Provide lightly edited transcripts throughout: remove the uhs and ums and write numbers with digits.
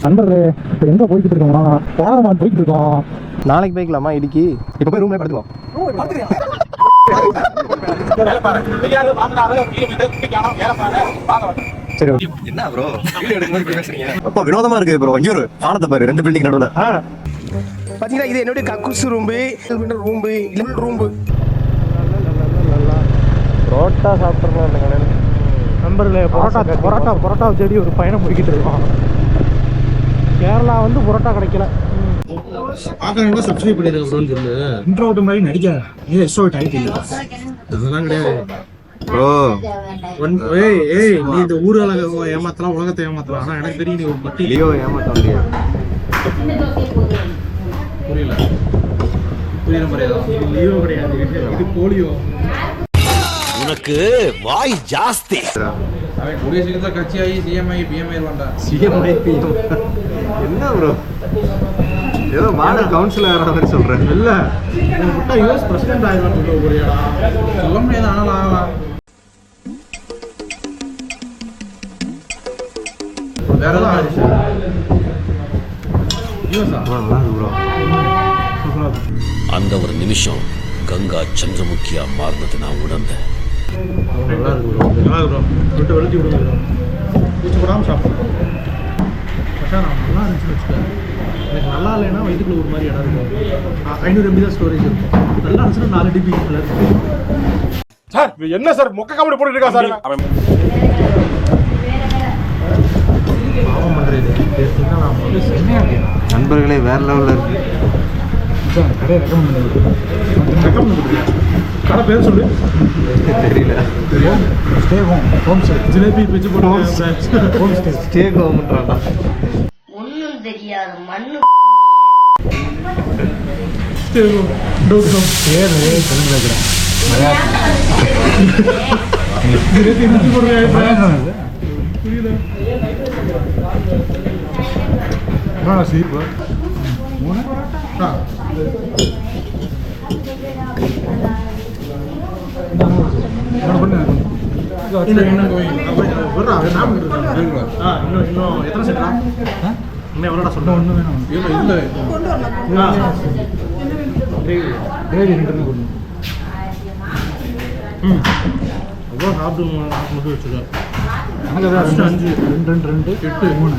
நண்பர்களே இப்போ எங்கே போய்கிட்டு இருக்கோம்னா பாலமான் போய்கிட்டு இருக்கோம். நாளைக்கு போய்க்கலாமா இடுக்கி? இப்போ போய் ரூம்ல படுத்துக்கலாம். சரி என்ன ப்ரோ வீடியோ எடுக்கும்போது இப்படி பேசுறீங்க? அப்போ வினோதமா இருக்கு ப்ரோ. இங்க ஒரு பாலத்தை பாரு, 2 பில்டிங் நடுவுல. பாத்தீங்களா, இது என்னுடைய கக்கூஸ் ரூம்பு, ரூம்பு இல்லை ரூம்பு. புரோட்டா சாப்பிட்றோம் அந்த கடையில். நண்பர்களே பரோட்டா தேடி ஒரு பயணம் போய்கிட்டு இருக்கோம். கேரளா வந்து பரோட்டா கிடைக்கல. பார்க்கறவங்க சப்ஸ்கிரைப் பண்ணிருங்க ப்ரோன்னு சொல்லு. இன்ட்ரோட் மாதிரி நடிக்க நீ எக்ஸ்ட்ரோட் ஆகிட்டீங்க. அதெல்லாம் கிடையாது ப்ரோ. ஏய் நீ இந்த ஊரால ஏமாத்தலாம், உலகத்தை ஏமாத்தலாம். ஆனா எனக்கு தெரியும் நீ ஒரு பட்டி லியோ ஏமாத்த முடியாது. புரியல மாதிரியா? லியோ கிடையாது, இது போலியோ. உனக்கு வாய் ஜாஸ்தி. அவன் கூடிய சீக்கிரத்தில் கட்சியாகி சிஎம்ஐ பிஎம்ஐ வேண்டாம். சிஎம்ஐ பிஎம் என்ன ப்ரோ? ஏதோ மாடல் கவுன்சிலர் மாதிரி சொல்றேன். இல்லை விட்டா யூஎஸ் பிரசிடென்ட் ஆகிடலாம் சொல்ல முடியாது. ஆனால் ஆகலாம். வேற ஏதாவது அந்த ஒரு நிமிஷம் கங்கா சந்திரமுகியா மாறினது நான் உணர்ந்தேன். நல்லா இருக்கு ப்ரோ. விட்டு வெளுத்தி விடுங்க. பூச்சி போடாமல் சாப்பிடுறோம். நான் நல்லா இருந்துச்சுன்னு வச்சுக்கேன். எனக்கு நல்லா இல்லைன்னா வயிற்றுக்குள்ள ஒரு மாதிரி இடம் இருக்கும். 500 MB தான் ஸ்டோரேஜ் இருக்கும். நல்லா இருந்துச்சுன்னா 4 DB இருக்கும். சார் என்ன சார் மொக்க காமெடி போட்டுட்டு இருக்கா சார்? பாவம் பண்ணுறது நண்பர்களே வேற லெவலில் இருக்கு. கடை கடை பேர் சொல்லு. தெரியல. ஸ்டே ஹோம் ஸ்டே ஜிலேபி பிச்சு போட்டு ஹோம் ஸ்டே ஸ்டே ஹோம்ன்றாடா. ஒன்னும் தெரியாது மண்ணு. ஸ்டே ஹோம் டோக் ஹோம் பேர் தெலுங்குல இருக்கிறேன். ஜிலேபி பிச்சு போடுறேன். புரியல. சீப்பு 3 இன்னும் எத்தனை செட்டா? இன்னும் எவ்வளோடா சொல்ல? ஒன்று வேணும். இல்லை கிரேவி 2 கொண்டு. அவ்வளோ சாப்பிட்டு வச்சுருக்கேன். எனக்கு அதான் 5 2 8 3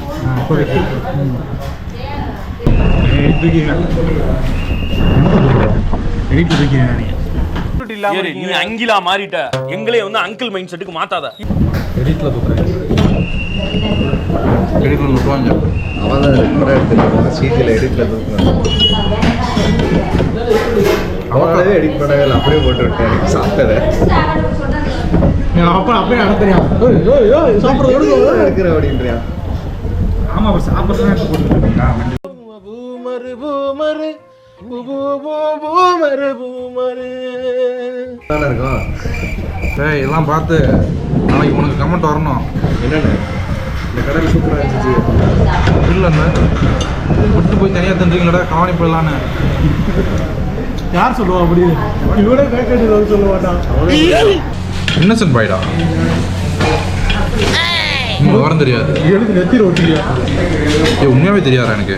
நீ அங்கிலா மாறிட்ட. எங்களே வந்து அங்கிள் மைண்ட் செட்டுக்கு மாத்தாத. எடிட்ல தூக்குறேன். எடுக்கணும் விட்டுவாங்க. அவன் தான் படம் எடுத்துருக்கான். சீட்டில் எடிட்ல தூக்குறான். அவனாலே எடிட் பண்ணவே இல்லை, அப்படியே போட்டு விட்டேன். சாப்பிட்டதை அப்போ அப்படியே அடத்துறியான். சாப்பிட்றது எடுக்கிற அப்படின்றியா? ஆமா, அவர் சாப்பிட்றதுதான் இப்போ போட்டுருக்கீங்களா? இருக்கும். ஏய் எல்லாம் பார்த்து நாளைக்கு உனக்கு கமெண்ட் வரணும். என்னென்ன இந்த கடையில் சூப்பராக இருந்துச்சு. இல்லைண்ணே விட்டு போய் தனியாக தந்துருக்கீங்களா கவனி போயிடலான்னு யார் சொல்லுவா? அப்படி இவனே பேக்கேஜ் சொல்ல மாட்டான். இன்னசென்ட் பாய்டா. விவரம் தெரியாது. எழுதி நெத்தி ஓட்டியா? உண்மையாகவே தெரியாதா எனக்கு?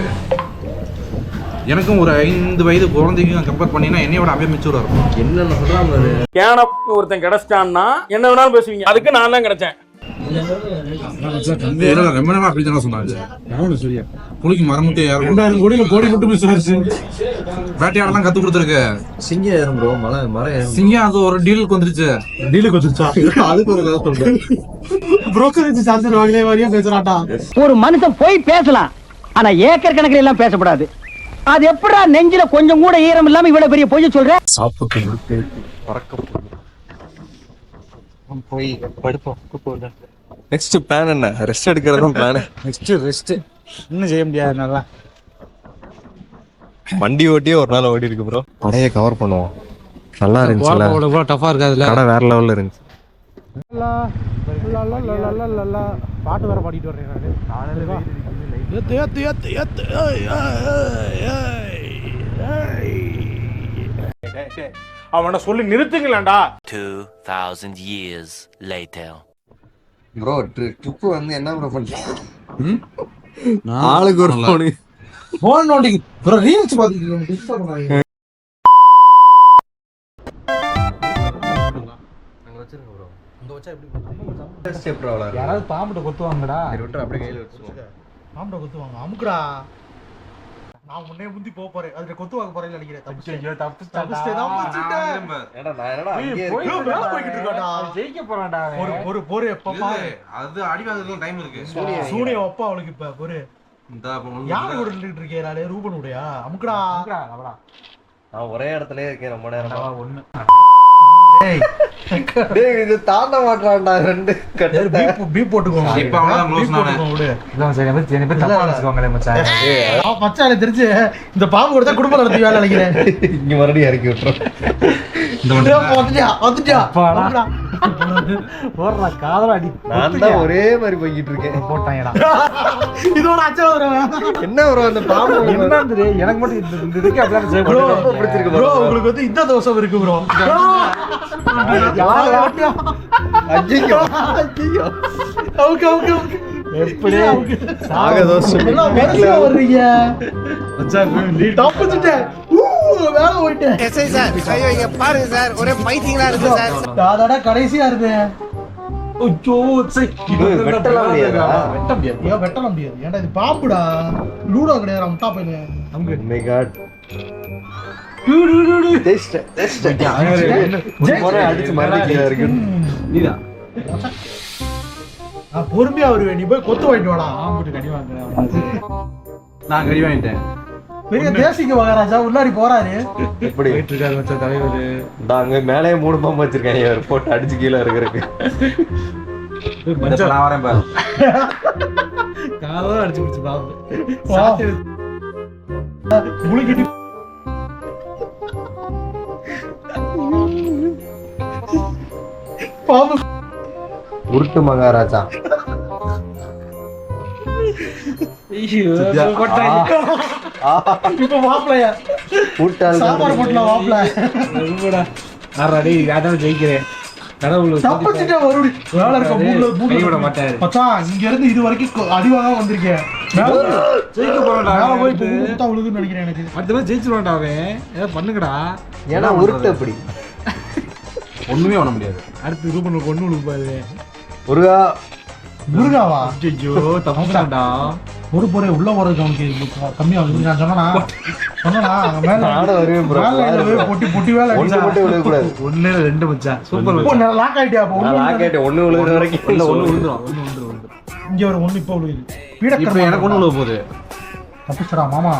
எனக்கும் ஒரு 5 வயது குழந்தைக்கும் கம்பேர் பண்ணினா என்னையோட அப்படியே மெச்சூராக இருக்கும். என்னென்ன சொல்கிறாங்க? கேன ஒருத்தன் கிடைச்சிட்டான்னா என்ன வேணாலும் பேசுவீங்க. அதுக்கு நான் தான் கிடைச்சேன். ரொம்ப நேரம் அப்படி தானே சொன்னாங்க. சரியா புளிக்கு மரமுட்டே யாரும் 2000 கோடி மட்டும் விசாரிச்சு வேட்டையாடலாம் கற்றுக் கொடுத்துருக்கு. சிங்கம் ஏறும் ப்ரோ. மரம் சிங்கம் அது ஒரு டீலுக்கு வந்துருச்சு. டீலுக்கு வந்துருச்சா? அதுக்கு ஒரு கதை சொல்றேன். புரோக்கரேஜ் சார்ஜர் வாங்கினே வரையா பேசுறாட்டா? ஒரு மனுஷன் போய் பேசலாம், ஆனா ஏக்கர் கணக்கில் எல்லாம் பேசக்கூடாது. அது எப்படா நெஞ்சில கொஞ்சம் கூட ஈரம் இல்லாம இவ்வளவு பெரிய பொய் சொல்ற? சாப்பிட்டு பறக்க போய் படுப்போம். நெக்ஸ்ட் பிளான் என்ன? ரெஸ்ட் எடுக்கிறதும் பிளான். ரெஸ்ட் இன்னும் செய்ய முடியாது. நல்லா வண்டி ஓட்டியே ஒரு நாள் ஓடி இருக்கு ப்ரோ. கடையை கவர் பண்ணுவோம். நல்லா இருந்துச்சு. டஃபா இருக்காதுல்ல. கடை வேற லெவல்ல இருந்துச்சு. பாட்டு வேற பாடிட்டு வர்றேன். அவனை சொல்லி நிறுத்துங்களேன்டா. 2000 years later. ப்ரோ ட்ரிப்பு வந்து என்ன ப்ரோ பண்ணுறீங்க? ஆளுக்கு ஒரு போனு. போன் நோண்டி ப்ரோ ரீல்ஸ் பாத்துக்கிட்டு டிஸ்டர்ப் பண்ணாதீங்க. அங்க வச்சிருங்க ப்ரோ. அங்க வச்சா எப்படி ஸ்டெப் ப்ரோ அவ்வளவு. யாராவது பாம்புட்ட கொத்துவாங்கடா. சரி விட்டு அப்படியே கையில வச்சுக்கோ. பாம்புட்ட கொத்துவாங்க. அமுக்குடா. நான் முன்னே முந்தி போறேன். அதுல கொத்துவாங்க போறேன்னு நினைக்கிறேன். தப்பிச்சிட்டே தான் போச்சிட்டேன். ஏடா நான் என்னடா அங்கேயே போய் இருக்கேன். மேல போய்கிட்டு இருக்காடா. ஜெயிக்க போறான்டா. ஒரு பொறு எப்ப பாரு. அது அடி வாங்குறதுக்கு டைம் இருக்கு. சூனிய அப்பா அவளுக்கு இப்ப பொறு. யாரு கூட நின்னுட்டு இருக்கே? ரூபன் உடையா? அமுக்குடா. நான் ஒரே இடத்துலயே இருக்கேன் ரொம்ப நேரமா. ஒண்ணு. டேய் இது தாண்ட மாட்டறான்டா ரெண்டு கட்ட. பீப் போட்டுக்கோங்க. இப்ப அவன் க்ளோஸ் நானே. இதான் சரி நம்ம தப்பா நினைச்சுக்கோங்களே மச்சான். மச்சான் தெரிஞ்சு இந்த பாம்பு கூட தான் குடும்ப நடத்தி வேலை நினைக்கிறேன். இங்க மறுபடியும் இறக்கி விட்டுறோம். போடுறா காதல அடி. நான் தான் ஒரே மாதிரி போய்கிட்டு இருக்கேன். போட்டாங்கடா. இதோட அச்சம் என்ன ப்ரோ இந்த பாம்பு என்னது? எனக்கு மட்டும் இந்த இதுக்கு அப்படியே சேவ் பண்ணி பிடிச்சிருக்கு ப்ரோ. உங்களுக்கு வந்து இந்த தோசை இருக்கு ப்ரோ. ஐயோ ஐயோ ஓகே ஓகே ஓகே. எப்படி சாகதோஷம் எல்லாம் வரிசையா வர்றீங்க மச்சான். நீ தப்பிச்சிட்ட. வேலை போயிட்டேன். எஸ்ஐ சார் ஐயோ இங்க பாருங்க சார் ஒரே பைத்தியங்களா இருக்கு சார். தாதாடா கடைசியா இருக்கு. ஐயோ சை வெட்டலாம் முடியாதா? வெட்ட முடியாது. ஏன் வெட்டலாம் முடியாது? ஏன்டா இது பாம்புடா. லூடோ கிடையாது. முட்டா பையனே. நமக்கு மை காட் டெஸ்ட் டெஸ்ட் ஒரு அடிச்சு மறந்துட்டே இருக்கு. நீடா நான் பொறுமையா வருவேன். நீ போய் கொத்து வாங்கிட்டு வாடா. ஆம்புட்டு கடி வாங்குறேன். நான் கடி வாங்கிட்டேன். பெரிய தேசிங்க மகாராஜா உள்ளாடி போறாரு. எப்படி போயிட்டு இருக்காரு மச்சான் தலைவர். அங்க மேலேயே 3 பாம்பு வச்சிருக்காங்க. இவர் போட்டு அடிச்சு கீழே இருக்கிறதுக்கு. மச்சான் நான் வரேன் பாரு. காதோட அடிச்சு பிடிச்சு பாம்பு முழுக்கிட்டு பாம்பு உருட்டு மகாராஜா. இப்ப மாப்பிளையா சாப்பாடு போட்டல மாப்பிள. ஜெயிக்கிறேன் தப்பிச்சுட்டே வருடி. வேலை இருக்க மூணு மாட்டாரு மச்சான். இங்க இருந்து இது வரைக்கும் அடிவாக வந்திருக்கேன். ஜெயிக்க போறேன்டா. மேல போய் குத்தா விழுதுன்னு நினைக்கிறேன். எனக்கு அடுத்த மாதிரி ஜெயிச்சிருவான்டா அவன். ஏதாவது பண்ணுங்கடா. ஏன்னா உருட்டு அப்படி ஒண்ணுமே பண்ண முடியாது. அடுத்து ரூபனுக்கு ஒண்ணு விழுப்பாரு. முருகா முருகாவா? ஐயோ தப்புடா. ஒரு போறே உள்ள போறதுக்கு அவனுக்கு கம்மியா வந்து நான் சொன்னா மேல நானும் வருவேன் ப்ரோ. பொட்டி பொட்டி வேலை ஒண்ணு மட்டும் விழுக கூடாது. 1 2 மச்சான். சூப்பர். லாக் ஆயிட்டியா? அப்ப நான் லாக் ஆயிட்டேன். ஒண்ணு விழுகுற வரைக்கும் இல்ல ஒண்ணு விழுந்துரும். இங்க ஒரு ஒண்ணு இப்ப விழுகுது. இப்போ எனக்கு ஒண்ணு விழுக போகுது. தப்பிச்சடா மாமா.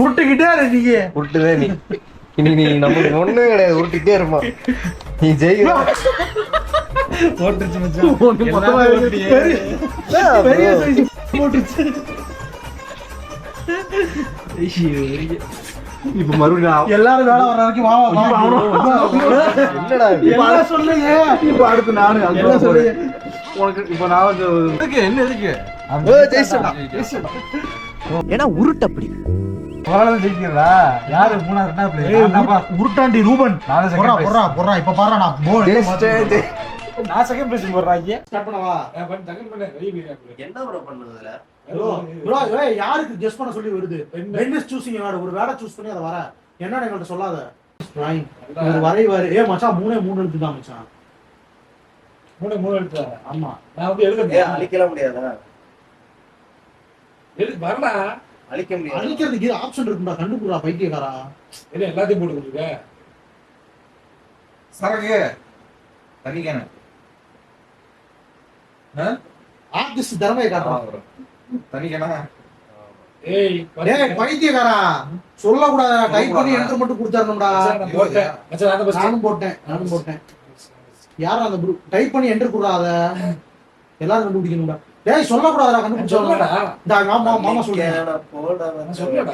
உருட்டிக்கிட்டே இரு நீங்க. உருட்டுதே நீ. இனி நீ நமக்கு ஒண்ணுமே கிடையாது. உருட்டிட்டே இருப்பா. நீ ஜெயிக்க போட்டுச்சு மச்சான். ஒண்ணு மொத்தமா பெரிய சைஸ் போட்டுச்சு. இப்போ மறுபடியும் எல்லாரும் வேலை வர வரைக்கும் வா என்னடா என்ன சொல்லுங்க. இப்போ அடுத்து நானு என்ன சொல்லுங்க. உனக்கு இப்போ நான் வந்து எதுக்கு என்ன எதுக்கு ஏன்னா உருட்டு அப்படி ஜெயிக்கிறா. யாரு மூணாவது ரெண்டாவது பிளேயர்? உருட்டாண்டி ரூபன். போறா இப்ப பாறா. நான் நான் செகண்ட் பிளேஸ் போறாங்க. ஸ்டார்ட் பண்ணவா? செகண்ட் பண்ண என்ன ப்ரோ பண்ணுதுல? ப்ரோ ஏய் யாருக்கு கெஸ் பண்ண சொல்லி வருது? When is choosing word. ஒரு வேர்ட் சூஸ் பண்ணி அத வர. என்னன்னு என்கிட்ட சொல்லாத. ஒரு வரைவாரு. ஏய் மச்சான் 3 எழுத்து தான் மச்சான். 3 எழுத்து. ஆமா நான் வந்து எழுதுறேன். அழிக்கல முடியாதா? எழுது வரடா. அழிக்க முடியாது. அழிக்கிறதுக்கு ஆப்ஷன் இருக்குடா. கண்டுக்குறா பைத்தியக்காரா. என்ன எல்லாத்தையும் போட்டு கொடுங்க. சரக்கு தனிக்கேன ஆர்டிஸ்ட் திறமையை காட்டுறான். தனிக்கேனா ஏய் பைத்தியக்காரா சொல்ல கூடாதா? டைப் பண்ணி என்டர் மட்டும் கொடுத்தாருடா. நானும் போட்டேன். யாரா அந்த குரூப் டைப் பண்ணி என்டர் குடுறாத. எல்லாரும் கண்டுபிடிக்கணும்டா. டேய் சொல்ல கூடாதடா. கண்டுபிடிச்சோம்டா. இந்த மாமா சொல்றேன். போடா சொல்லுடா.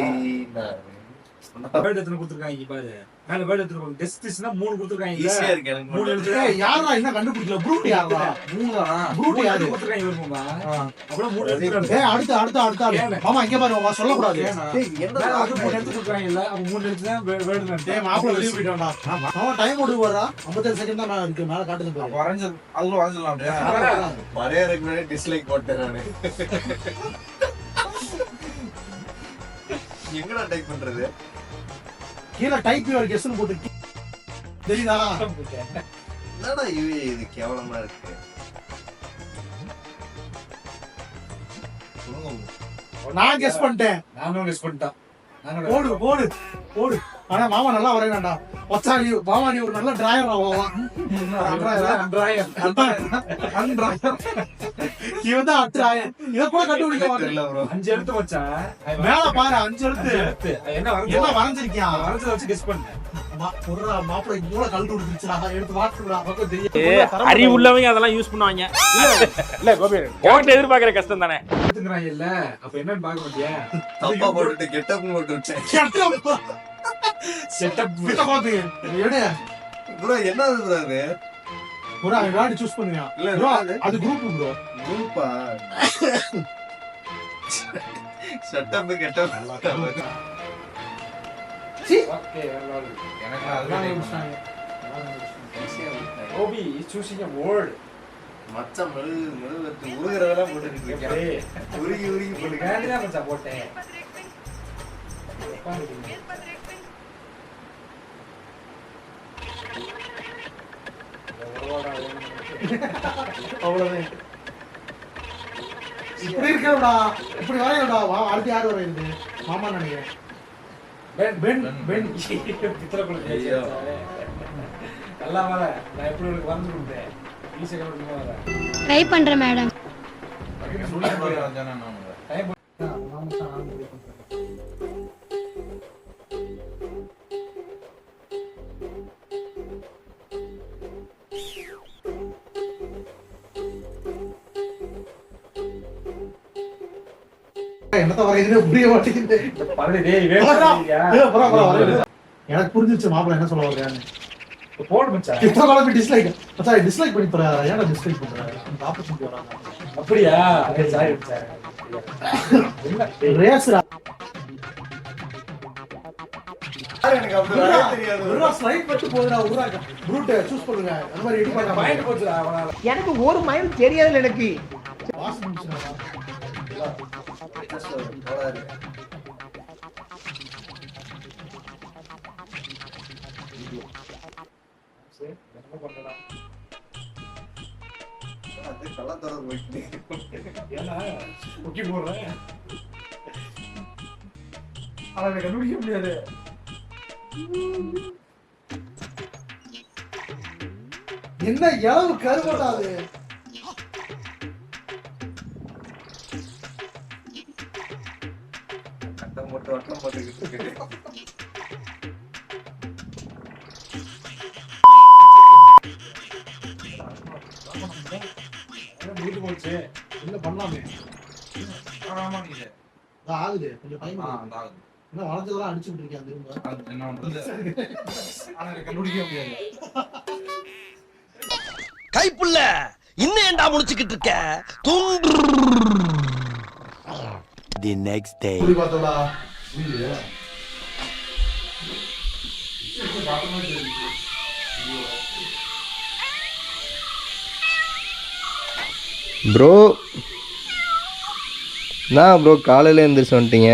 பேர்டு எத்தனை கொடுத்துருக்காங்க பாரு. மேல பேர்டு எத்தனை டெஸ்டிஸ்னா 3 கொடுத்துருக்காங்க. ஈஸியா இருக்கு எனக்கு 3 எழுத்து. யாரா என்ன கண்டுபிடிக்கல ப்ரூட் யாரா 3 தான். ப்ரூட் யாரு கொடுத்துருக்காங்க இவருமா. அப்புறம் 3 எழுத்து. அடுத்து மாமா இங்க பாரு சொல்ல கூடாது. என்ன அது 3 எழுத்து கொடுத்துருக்காங்க இல்ல. அப்ப 3 எழுத்து தான் பேர்டு தான். டேய் மாப்ள வெளிய போய்டான்டா. மாமா டைம் ஓடு வரா 57 செகண்ட் தான் நான் இருக்கு மேல காட்டுது பாரு. வரைஞ்சு அதுல வரைஞ்சலாம் அப்படியே. வரையறதுக்கு முன்னாடி டிஸ்லைக் போட்டேன் நானு. எங்கடா டைப் பண்றது? கீழ டைப் யுவர் கெஸ்ட்னு போட்டு தெரியுதா? என்னடா இது கேவலமா இருக்கு. நான் கெஸ் பண்ணிட்டேன். நானும் கெஸ் பண்ணிட்டேன். போடு. ஆனா மாமா நல்லா வரையறான்டா. வச்சா நீ மாமா நீ ஒரு நல்ல டிராயர் ஆவலாம். இவன் தான் அட்ராயர். இத கூட கண்டுபிடிக்க மாட்டேன் ப்ரோ. 5 எழுத்து மச்சான். மேல பாரு 5 எழுத்து. என்ன வரைஞ்சிருக்கியா? வரைஞ்சத வச்சு கெஸ் பண்ணு. மாப்பிள்ளை இவ்வளவு கல் கொடுத்துருச்சுடா. எடுத்து வாட்டுடா. பக்கம் தெரியும். அறிவு உள்ளவங்க அதெல்லாம் யூஸ் பண்ணுவாங்க. இல்ல கோபி உன்கிட்ட எதிர்பார்க்கிற கஷ்டம் தானே. எடுத்துங்கறாங்க இல்ல. அப்ப என்னன்னு பாக்க மாட்டியா? தப்பா போட்டுட்டு கெட்டப் போட்டு விட்டேன். செட்டப் எடு. ப்ரோ என்னது ப்ரோ அது? ப்ரோ அவன் காடி சூஸ் பண்ணுவியா? இல்ல ப்ரோ அது குரூப் ப்ரோ. குரூப்பா? Setup getup. ஓகே எனக்கு அதெல்லாம் யோசிச்சாங்க. OP choosing a word. மச்சம் மெழுகுவர்த்தி உருகிறதெல்லாம் போட்டுட்டு இருக்கேன். உருகி போட்டு வேண்டியா மச்சான் போட்டேன். அவ்வளவுதான். இப்படி இருக்கடா. இப்படி வரையடா. வா அடுத்து யார் வரையுது? மாமா நினைக்கிறேன். பென் பித்தளை குழந்தை. நல்லா வர. நான் எப்படி உங்களுக்கு வந்து கொடுத்தேன். ஈஸியா கண்டுபிடிக்க வர. ட்ரை பண்றேன் மேடம். என்னத்த வரையுதுன்னு புரிய மாட்டேங்குது. எனக்கு புரிஞ்சிச்சு மாப்பிள்ள என்ன சொல்ல வர்றான்னு. போன் மச்சான். இத்தனை காலம் டிஸ்லைக் மச்சான் டிஸ்லைக் பண்ணி போறா. ஏன்டா டிஸ்லைக் பண்ற? அந்த ஆப்பர்சூனிட்டி வராங்க. அப்படியா? அதே சாரி மச்சான். ரேஸ்ரா. எனக்கு அப்படி வரைய தெரியாது. ஒரு ஸ்லைட் பட்டு போடுடா. ஊராக ப்ரூட் சூஸ் பண்ணுங்க. அந்த மாதிரி எடி பண்ண பாயிண்ட் போச்சுடா அவனால. எனக்கு ஒரு மைல் தெரியாதுல எனக்கு. வாஸ் முடிச்சடா. என்ன பண்ணலாம்? அது கள்ளத்தர போயிட்டு. ஏன்னா குக்கி போடுறேன். அதை கண்டுபிடிக்க முடியாது. என்ன எளவு கருவடா அது? வட்டம் போட்டுக்கிட்டு இருக்கு. முடிஞ்சு போச்சு. என்ன பண்ணலாமே? ஆமா நீங்க ஆகுது கொஞ்சம் டைம் ஆகுது. என்ன வளைஞ்சதெல்லாம் அடிச்சுட்டு இருக்கேன் திரும்ப. என்ன பண்றது? ஆனா கண்டுபிடிக்க முடியாது. கைப்புள்ள இன்னும் ஏண்டா முடிச்சுக்கிட்டு இருக்க? The next day. புடி பார்த்தோடா. ப்ரோ நான் ப்ரோ காலையில் எழுந்திரிச்சு வந்துட்டீங்க.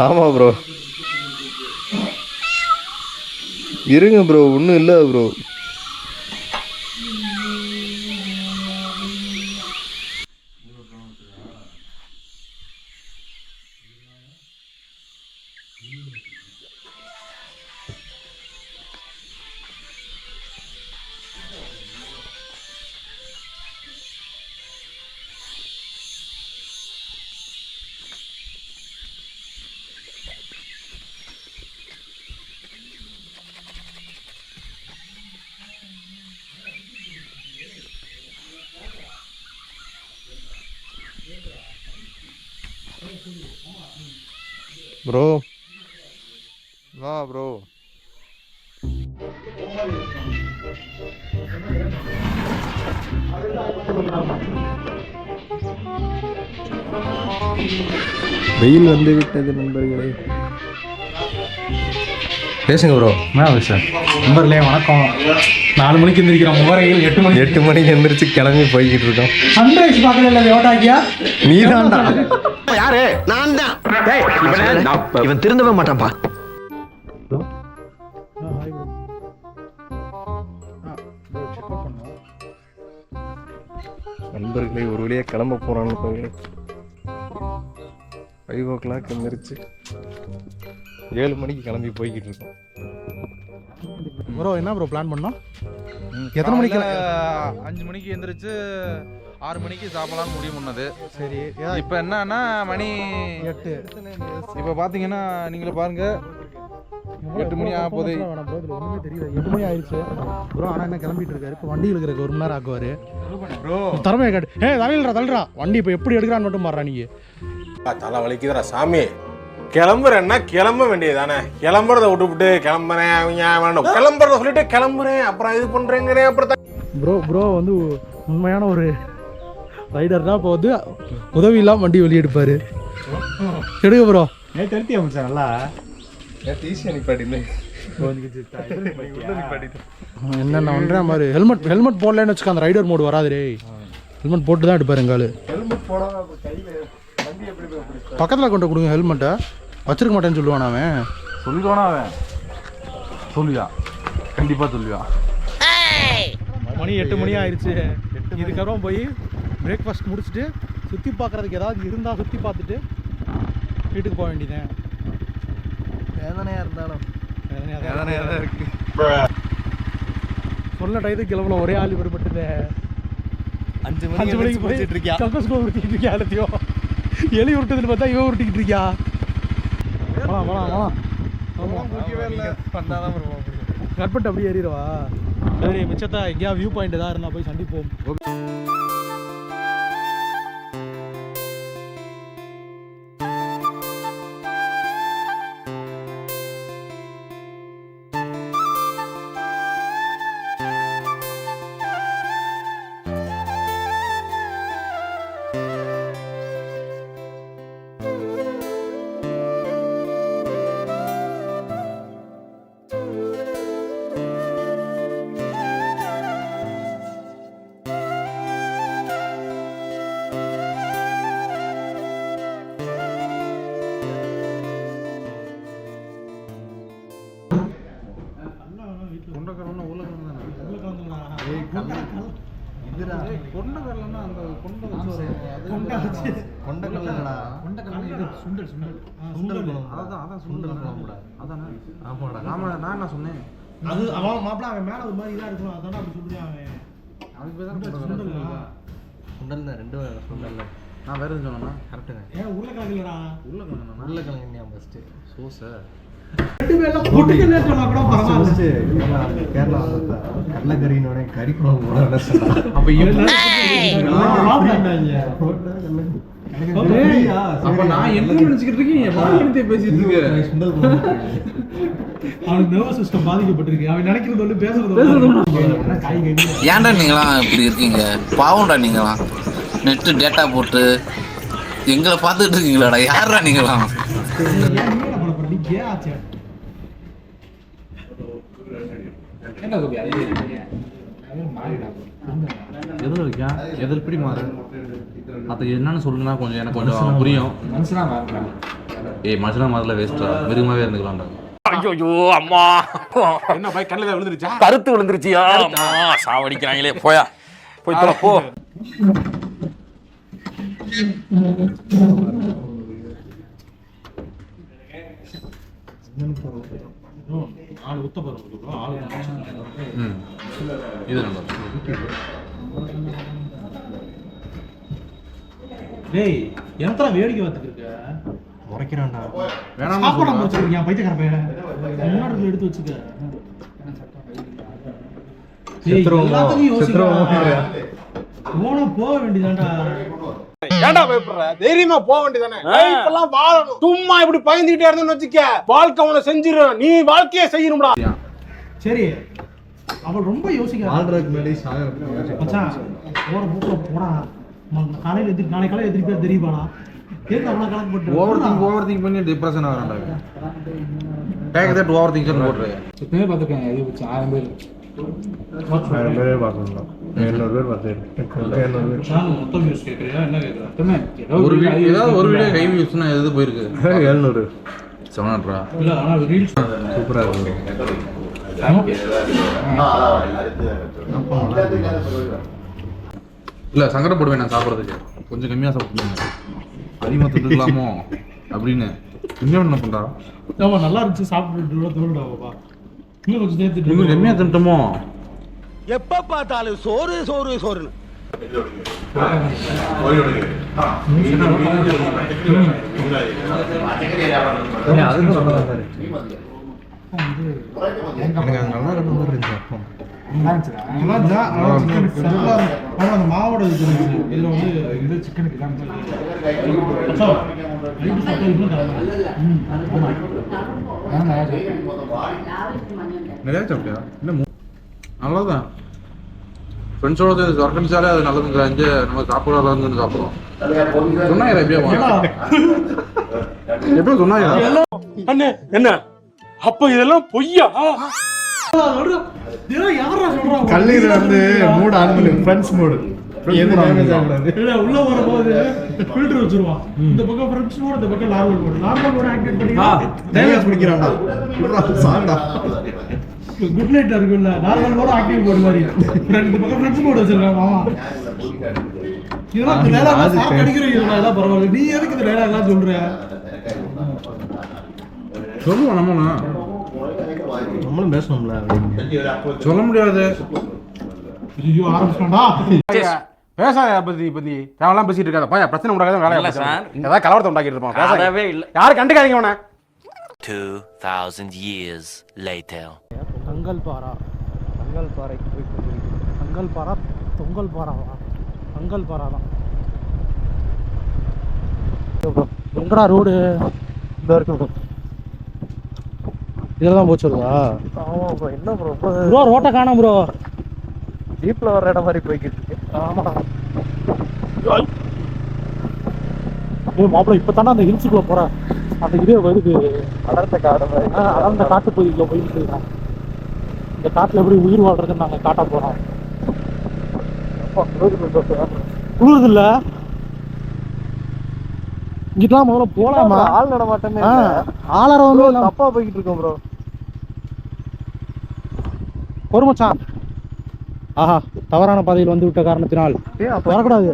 ஆமாம் ப்ரோ இருங்க ப்ரோ ஒன்றும் இல்லை ப்ரோ. ப்ரோ வா ப்ரோ. வெயில் வந்து விட்டது நண்பர்களே. பேசுங்க ப்ரோ. என்ன சார் நம்பர்லேயே வணக்கம். 4 மணிக்கு எந்திரிக்கிறோம். முகரையில் 8 மணிக்கு எந்திரிச்சு கிளம்பி போய்கிட்டு இருக்கோம். சன்ரைஸ் பார்க்கல ஓட்டாக்கியா நீ தான்டா. யாரு? நான் தான். இவன் திருந்தவே மாட்டான்பா. நண்பர்களே ஒரு வழியா கிளம்ப போறான்னு 5 o'clock எந்திரிச்சு 7 மணிக்கு கிளம்பி போய்கிட்டு இருக்கோம். ப்ரோ என்ன ப்ரோ பிளான் பண்ணோம்? எத்தனை மணிக்கு? 5 மணிக்கு எந்திரிச்சு 6 மணிக்கு சாப்பிடலாம்னு முடிவு பண்ணது. சரி. இப்போ என்னன்னா மணி 8. இப்போ பார்த்தீங்கன்னா நீங்களே பாருங்க 8 மணி ஆக போகுது. ஒன்றுமே தெரியல. 8 மணி ஆயிடுச்சு ப்ரோ. ஆனால் என்ன கிளம்பிட்டு இருக்காரு. இப்போ வண்டி இருக்கிறக்கு 1 மணி நேரம் ஆக்குவார் ப்ரோ. திறமையை காட்டு. தள்ளுறா வண்டி இப்போ எப்படி எடுக்கிறான்னு மட்டும் மாறா. நீங்கள் தலை வலிக்குதுடா சாமி. கிளம்புறேன்னா கிளம்ப வேண்டியதானே. கிளம்புறத விட்டுவிட்டு கிளம்புறேன் அவங்க கிளம்புறத சொல்லிட்டு கிளம்புறேன் அப்புறம் இது பண்றேங்கிறேன் அப்புறம் ப்ரோ வந்து உண்மையான ஒரு ரைடர்னா இப்போ வந்து உதவி இல்லாமல் வண்டி வெளியே எடுப்பார். எடுக்க ப்ரோ. நேற்று அமைச்சா நல்லா என்னென்ன பண்ணுறேன் மாதிரி ஹெல்மெட் போடலன்னு வச்சுக்க அந்த ரைடர் மோடு வராது ரே. ஹெல்மெட் போட்டு தான் எடுப்பார் எங்கால். பக்கத்தில் கொண்டு கொடுங்க ஹெல்மெட்டை. வச்சிருக்க மாட்டேன்னு சொல்லுவான் அவன். சொல்லுவானா அவன்? சொல்லுவா கண்டிப்பாக சொல்லுவா. மணி 8 மணி ஆயிடுச்சு. இதுக்கப்புறம் போய் பிரேக்ஃபாஸ்ட் முடிச்சுட்டு சுற்றி பார்க்குறதுக்கு ஏதாவது இருந்தால் சுற்றி பார்த்துட்டு வீட்டுக்கு போக வேண்டியதேன். வேதனையா இருந்தாலும் வேதனையாக தான் இருக்கு. சொன்ன டயத்துக்கு கிளம்பல ஒரே ஆள் விடுபட்டுது. 5 மணிக்கு போயிட்டு இருக்கியா? கல்பஸ்கோ உருட்டிக்கிட்டு இருக்கியா? எல்லாத்தையும் எலி உருட்டுதுன்னு பார்த்தா இவன் உருட்டிக்கிட்டு இருக்கியா? கட் பண்ணிட்டு அப்படியே ஏறிடுவா. சரி மிச்சத்தா எங்கேயா வியூ பாயிண்ட் தான் இருந்தால் போய் சந்திப்போம். அது அவன் மாப்பிள்ள அவன் மேல ஒரு மாதிரி இதா இருக்கும். அதான அப்படி சொல்றியா அவன்? அதுக்கு தான் சுண்டல் 2 சுண்டல். நான் வேற எதுவும் சொன்னா கரெக்டுங்க. ஏன் உருளைக்கிழங்கு இல்லடா? உருளைக்கிழங்கு ஞாபகம் ஃபர்ஸ்ட் சோச ரெண்டு பேர்ல போட்டுக்கன்னு சொன்னா கூட பரவாயில்லை. கேரளா கடலக்கறினோட கறி குழம்பு போட சொன்னா. அப்ப அப்ப நான் என்ன நினைச்சிட்டு இருக்கேன்? பாலியத்தை பேசிட்டு இருக்கேன். சுண்டல் குழம்பு. அவன் நர்வஸ் சிஸ்டம் பாதிக்கப்பட்டிருக்கு. அவன் நினைக்கிறது ஒண்ணு பேசுறது காய்கறி. ஏன்டா நீங்களாம் இப்படி இருக்கீங்க? பாவம்டா நீங்களாம். நெட்டு டேட்டா போட்டு எங்களை பார்த்துட்டு இருக்கீங்களாடா? யாரா நீங்களாம்? எதில் இருக்கா? எதில் எப்படி மாறு? அது என்னன்னு சொல்லுன்னா கொஞ்சம் எனக்கு கொஞ்சம் புரியும். மனுஷனா மாறல வேஸ்டா, மிருகமாவே இருந்துக்கலாம்டா. ஐயோ அம்மா என்ன பாய் கண்ணில் விழுந்துருச்சா? கருத்து விழுந்துருச்சியா? அம்மா சாவடிக்கிறாங்களே. போயா போய் தொலை போ. ஆள் உத்த போகிறோம். ஆள் இது நல்லா டேய் எத்தனை வேடிக்கை பார்த்துட்டு இருக்க? முறைக்கிறான்டா. வேணாம் சாப்பாடு முடிச்சிருக்கியா? பைத்தியக்கார பையன் முன்னாடி எடுத்து வச்சுக்க. எல்லாத்தையும் யோசிக்கிறா. போக வேண்டியதான்டா. ஏன்டா பயப்படுற? தைரியமா போக வேண்டியதானே? லைஃப்லாம் வாழணும். சும்மா இப்படி பயந்துகிட்டே இருந்தேன்னு வச்சுக்க, வாழ்க்கை உன்னை செஞ்சிரும். நீ வாழ்க்கையே செய்யணும்டா. சரி, அவள் ரொம்ப யோசிக்கிறா. வாழ்றதுக்கு முன்னாடி மச்சான் போற பூக்குல போடா, காலையில எதிர்த்து நாளைக்கு காலையில எதிர்த்து தெரியுமாடா? கேட்க அவ்வளோ கணக்கு போட்டு ஓவர் திங்க் பண்ணி டிப்ரெஷன் ஆகிறான்டா. டேக் தட் ஓவர் திங்க் போட்டுரு. இப்பவே பார்த்துருக்கேன், இது வச்சு 1000 பேர் 1000 பேரே பார்க்கணும். 700 பேர் பார்த்துரு. 700 பேர். மொத்தம் நியூஸ் கேட்குறியா? என்ன கேட்குறேன்? ஒரு வீடியோ கை வியூஸ்னா எது போயிருக்கு? 700 700 இல்லை, ஆனால் ரீல்ஸ் சூப்பராக இருக்கு. இல்லை சங்கடப்படுவேன் நான் சாப்பிட்றதுக்கு. கொஞ்சம் கம்மியாக சாப்பிடுவேன், அதிகமாக திட்டுக்கலாமோ அப்படின்னு. இன்னும் என்ன பண்ணுறா? ஆமாம், நல்லா இருந்துச்சு சாப்பிட்டு தோணுடாப்பா. இன்னும் கொஞ்சம் நேர்த்துட்டு இன்னும் கம்மியாக திட்டமோ? எப்ப பார்த்தாலும் சோறு சோறு சோறுன்னு. எனக்கு அங்கே நல்லா இருந்த மாதிரி இருந்துச்சு. அப்போ அந்த மாவோட இது இருந்துச்சு. இதில் வந்து இது சிக்கனுக்கு தான் நிறையா சாப்பிட்டியா? இல்லை நல்லதான். ஃப்ரெண்ட்ஸோட சேர்ந்து ஒர்க்கடிச்சாலே அது நல்லதுங்கிறாங்க. நம்ம சாப்பிடாதுன்னு சாப்பிடுவோம். சொன்னாங்க எப்படியோ சொன்னாங்க. அண்ணே என்ன அப்ப இதெல்லாம் பொய்யா? கல்லீரல் வந்து மூட் ஆன் பண்ணி ஃப்ரெண்ட்ஸ் மூடு உள்ள வரும்போது ஃபில்டர் வச்சிருவான். இந்த பக்கம் ஃப்ரெண்ட்ஸ் மோட், இந்த பக்கம் normal mode. Normal mode activate பண்ணி டேமேஜ் பிடிக்கிறான்டா. சாண்டா குட் நைட் இருக்குல்ல, நார்மல் மோட் ஆக்டிவேட் மோட் மாதிரி. இந்த பக்கம் ஃப்ரெண்ட்ஸ் மோட் வச்சிருக்காங்க. ஆமா, இதெல்லாம் இந்த டயலாக் சாப்பிட்டு அடிக்கிறீங்க. எல்லாம் பரவாயில்ல, நீ எதுக்கு இந்த டயலாக் எல்லாம் சொல்ற? சொல்லுவோம் நம்மளும் பேசணும்ல. சொல்ல முடியாது. ஐயோ, ஆரம்பிச்சோம்டா. பேசாத பத்தி தேவையெல்லாம் பேசிட்டு இருக்காத. பையா பிரச்சனை உண்டாக்காத வேலை இல்ல சார். ஏதாவது கலவரத்தை உண்டாக்கிட்டு இருப்பான். அதவே இல்ல. யாரும் கண்டுக்காதீங்க உன. 2000 years later. தங்கல் பாரா, தங்கல் பாறைக்கு போயிட்டு இருக்கு. தங்கல் பாரா, தொங்கல் பாராவா? தங்கல் பாரா தான். எங்கடா ரோடு? இந்த இருக்கு. இதெல்லாம் போச்சுருவா? ஆமா ப்ரோ, என்ன ப்ரோ ப்ரோ ரோட்டை காணோம் ப்ரோ. ஜீப்ல வர இடம் மாதிரி போய்கிட்டு இருக்கு. ஆமாடா. மாப்பிள்ள இப்போ தானே அந்த ஹில்ஸுக்குள்ள போகிறேன். அந்த இதே வருது, அடர்ந்த காடு மாதிரி. அடர்ந்த காட்டு பகுதிக்குள்ள போயிட்டு இருக்கோம். இந்த காட்டில் எப்படி உயிர் வாழ்றதுன்னு நாங்கள் காட்ட போகிறோம். குளிருது இல்லை? இங்கிட்டலாம் முதல்ல போகலாமா? ஆள் நடமாட்டமே. ஆளரம் வந்து தப்பா போய்கிட்டு இருக்கோம் ப்ரோ. ஒரு மச்சான், ஆஹா, தவறான பாதையில் வந்து விட்ட காரணத்தினால் வரக்கூடாது.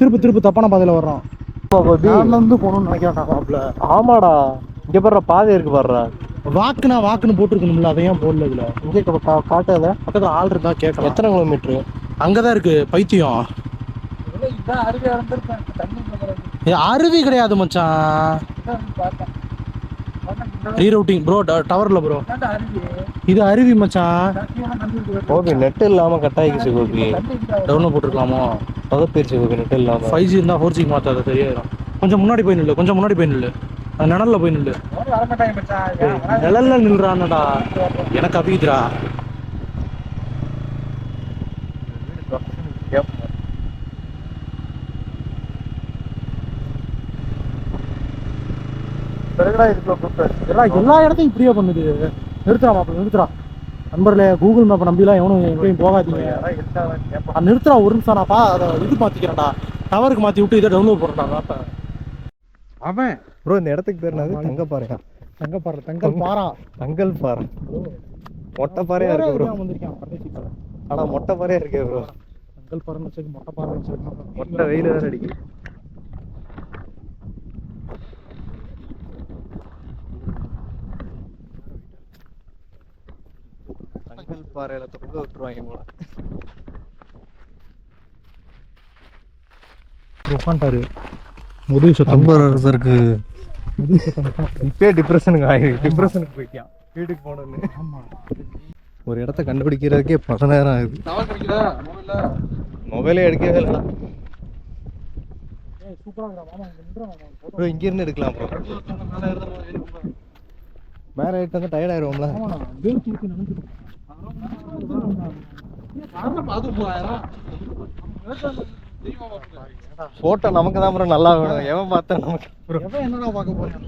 திருப்பு தப்பான பாதையில் வர்றோம். வந்து போகணும்னு நினைக்கிறேன். ஆமாடா, இங்க பாரு பாதை இருக்கு பாருடா. வாக்குன்னு போட்டுருக்கணும்ல, அதையும் போடல. இதுல இங்கே காட்டாத பக்கத்துல ஆள் இருந்தா கேட்கலாம். எத்தனை கிலோமீட்டரு? அங்கதான் இருக்கு பைத்தியம். அருவி கிடையாது மச்சான், ரீரூட்டிங் ப்ரோ. டவர்ல ப்ரோ, இது அருவி மச்சான். ஓகே, நெட் இல்லாம கட் ஆகிடுச்சு கோபி. டவுன்ல போட்டுருக்கலாமோ? சொதப்பிடுச்சு கோபி, நெட் இல்லாம. 5G இருந்தா 4G மாத்தாத தெரியாயிரும். கொஞ்சம் முன்னாடி போய் நில்லு, கொஞ்சம் முன்னாடி போய் நில்லு. அந்த நிழல்ல போய் நில்லு. நிழல்ல நில்றானடா, எனக்கு அபிக்குதுடா. எல்லா இடத்தையும் இப்படியே பண்ணுது. நிறுத்துறா மாப்பிள்ள, நிறுத்துறா. நண்பர்களே, கூகுள் மேப்பை நம்பிலாம் எவனும் எங்கேயும் போகாதீங்க. நிறுத்துறா ஒரு நிமிஷம். நான்ப்பா அதை இது மாற்றிக்கிறேன்டா, டவருக்கு மாற்றி விட்டு இதை டவுன்லோட் பண்ணுறா மேப்பை. அவன் ப்ரோ, இந்த இடத்துக்கு பேர் என்னது? தங்கப்பாறையா? தங்கப்பாறை, தங்கல் பாரா, தங்கல் பாறை. மொட்டை பாறையா இருக்கு ப்ரோ. வந்திருக்கேன். ஆனா மொட்டை பாறையா இருக்கே ப்ரோ. தங்கல் பாறைன்னு வச்சு மொட்டை பாறை வச்சு மொட்டை வெயில் வேற அடிக்குது. தங்கல் பாறையில தொங்க விட்டுருவாங்க போல. உட்காந்துட்டாரு. உதவி சத்தம் நம்பருக்கு இப்பே டிப்ரெஷனுக்கு போயிட்டான் வீட்டுக்கு போனோன்னு. ஒரு இடத்த கண்டுபிடிக்கிறதுக்கே 10 நேரம் ஆகுது. மொபைலே எடுக்கவே இல்லைடா. ப்ரோ இங்க இருந்து எடுக்கலாம் ப்ரோ. மேல ஏறிட்டு வந்து டயர்ட் ஆயிருவோம்ல. போட்டோ நமக்கு தான் ப்ரோ நல்லா வேணும். எவன் பார்த்தா நமக்கு ப்ரோ. என்னடா பார்க்க போறேன்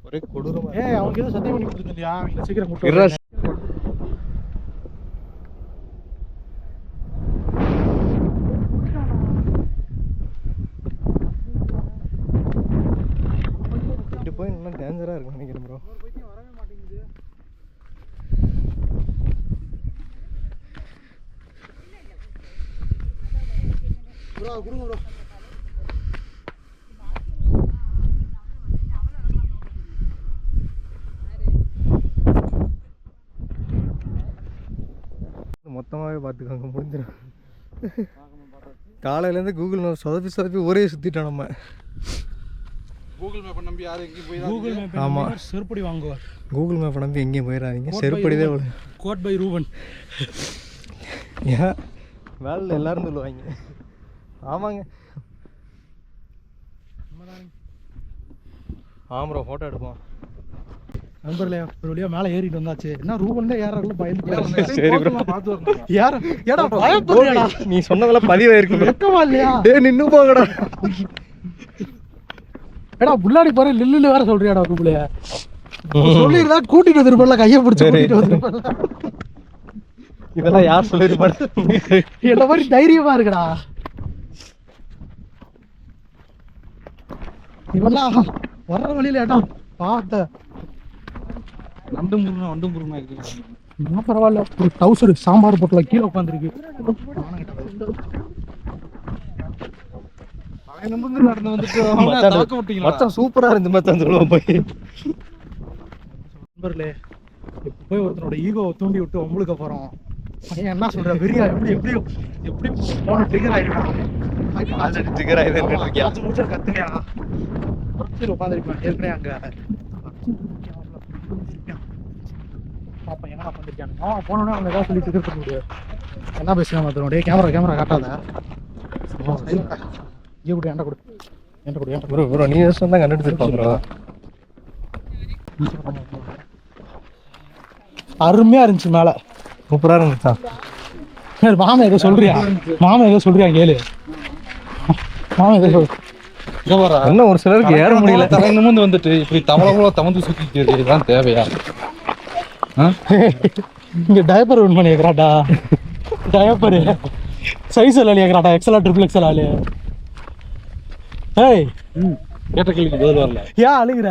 ஒரே கொடூரமா. அவனுக்கு ஏதோ சத்தியம் பண்ணி கொடுத்துருந்தியா சீக்கிரம் கூட்டு இது போய் இன்னும் டேஞ்சரா இருக்கும் நினைக்கிறேன் ப்ரோ. கொடுங்க ப்ரோ. மொத்தமாகவே பார்த்துக்கோங்க, முடிஞ்சிடும். காலையிலேருந்து கூகுள் மேப் சொதப்பி ஒரே சுற்றிட்டோம் நம்ம. கூகுள் மேப்பை நம்பி யாரும் எங்கேயும் போய் கூகுள் மேப் ஆமாம், செருப்படி வாங்குவார். கூகுள் மேப்பை நம்பி எங்கேயும் போயிடாதீங்க. செருப்படிதே கோட் பை ரூபன். ஏன் வேலையில் எல்லாரும் சொல்லுவாங்க. ஆமாங்க. ப்ரோ ஃபோட்டோ எடுப்போம். நண்பர்களே ஒரு வழியா மேலே ஏறிட்டு வந்தாச்சு. என்ன ரூபன்ல ஏறாருல பயந்து. சரி ப்ரோ பார்த்து வரணும். யார் ஏடா பயப்படுறியாடா? நீ சொன்னதெல்லாம் பதிவாயிருக்கு. வெக்கமா இல்லையா? டேய் நின்னு போங்கடா. ஏடா புள்ளாடி பாரு லில்லுல வேற சொல்றியாடா ரூபன்ல. சொல்லிருந்தா கூட்டிட்டு வந்துருப்பல, கையை பிடிச்சு கூட்டிட்டு வந்துருப்பல. இதெல்லாம் யார் சொல்லிருப்பாங்க? என்ன மாதிரி தைரியமா இருக்குடா இவெல்லாம் வர்ற வழியில. ஏடா பார்த்த என்ன பரவாயில்ல, ஒரு டவுசர் சாம்பார் போட்டல கீழே உட்காந்துருக்கு. நடந்து வந்துட்டு மச்சான் சூப்பரா இருந்து மச்சான் சொல்லுவோம் போய். நண்பர்களே இப்போ போய் ஒருத்தனோட ஈகோவை தூண்டி விட்டு உங்களுக்கு போறோம். பையன் என்ன சொல்ற வெறியா எப்படி போன ட்ரிகர் ஆயிடுவான். Already trigger ஆயிடுறேன். கத்துறியா உட்காந்துருப்பேன் ஏற்கனவே அங்க பாப்பா என்னடா பண்ணிருக்காங்க. போனோடனே அவங்க ஏதாவது சொல்லி ட்ரிகர் பண்ண முடியாது. என்ன பேசுறான் மத்தனோட கேமரா காட்டாத. இங்கே கொடு, என்கிட்ட கொடு. ப்ரோ ப்ரோ நீ சொன்னா கண்டுபிடிச்சிருப்பான் ப்ரோ. அருமையா இருந்துச்சு, மேல சூப்பரா இருந்துச்சா? மாமா ஏதோ சொல்றியா கேளு. மாமா ஏதோ சொல். என்ன ஒரு சிலருக்கு ஏற முடியல. நிமிந்து வந்துட்டு இப்படி தமந்து சுத்திட்டு இதுதான் தேவையா? இங்க டயப்பர் ஒன் பண்ணி கேக்குறாடா. டயப்பர் சைஸ் எல்லாம் கேக்குறாடா. எக்ஸலா ட்ரிபிள் எக்ஸல் ஆளு. ஏய் கேட்ட கேள்விக்கு பதில் வரல. ஏன் அழுகுற?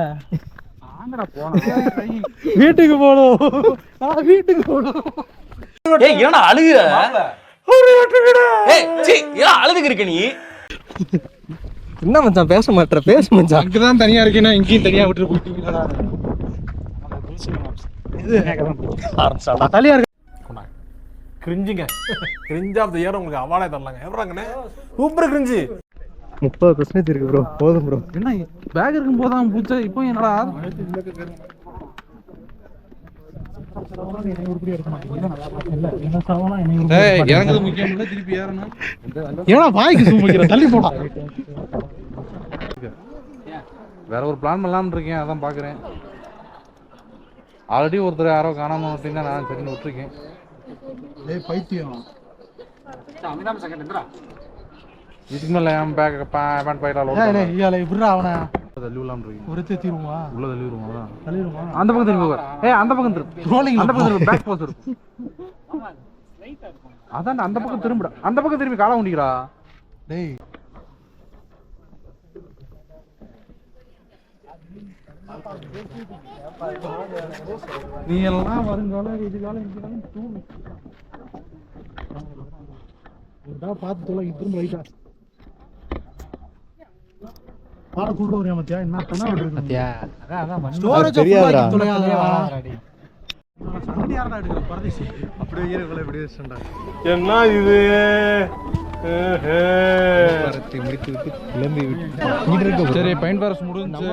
வீட்டுக்கு போகணும். வீட்டுக்கு போகணும். ஏய் என்னடா அழுகுற? ஏய் சீ ஏன் அழுதுக்கு இருக்க நீ? என்ன மச்சான் பேச மாட்டற? பேச மச்சான். அங்கதான் தனியா இருக்கேன்னா இங்கேயும் தனியா விட்டு போயிட்டீங்களா? தனியா இருக்கு. கிரிஞ்சுங்க, கிரிஞ்ச் ஆஃப் தி இயர் உங்களுக்கு அவார்டே தரலாங்க. எவ்வளோங்கண்ணே சூப்பர் கிரிஞ்சு. 30% இருக்கு ப்ரோ. போதும் ப்ரோ. என்ன பேக் இருக்கும் போதான் பூச்சா இப்போ என்னடா இறங்குறது முக்கியம் இல்லை, திருப்பி ஏறணும். ஏன்னா வாய்க்கு சும்மா தள்ளி போடா. வேற ஒரு பிளான் பண்ணலாம்னு இருக்கேன், அதான் பாக்குறேன். ஆல்ரெடி ஒருத்தர் யாரோ காணாம விட்டீங்கன்னா நான் சரின்னு விட்டுருக்கேன். பைத்தியம் இதுக்கு மேல என் பேக் பேண்ட் பைட்டால இப்படிடா அவனை தள்ளி விடலாம்னு இருக்கேன். ஒரு தீருமா உள்ள தள்ளி விடுவோம். அதான் தள்ளிடுமா? அந்த பக்கம் திரும்பி போக. அந்த பக்கம் திரும்ப ரோலிங். அந்த பக்கம் பேக் போஸ் இருக்கும். அதான் அந்த பக்கம் திரும்பிடா. அந்த பக்கம் திரும்பி காலை முடிக்கிறா. டேய் நீ எல்லாம் வருங்காலம் இதுகாலம் இதுகாலம் தூணு பார்த்து தொலை. திரும்ப ரைட்டா பாட கூட்ட வரையா மத்தியா? என்ன பண்ணா ஸ்டோரேஜ் தெரியாதுடா. அப்படியே என்ன இது? முடித்து விட்டு கிளம்பி விட்டு சரி பெயிண்ட் பாரஸ் முடிஞ்சு.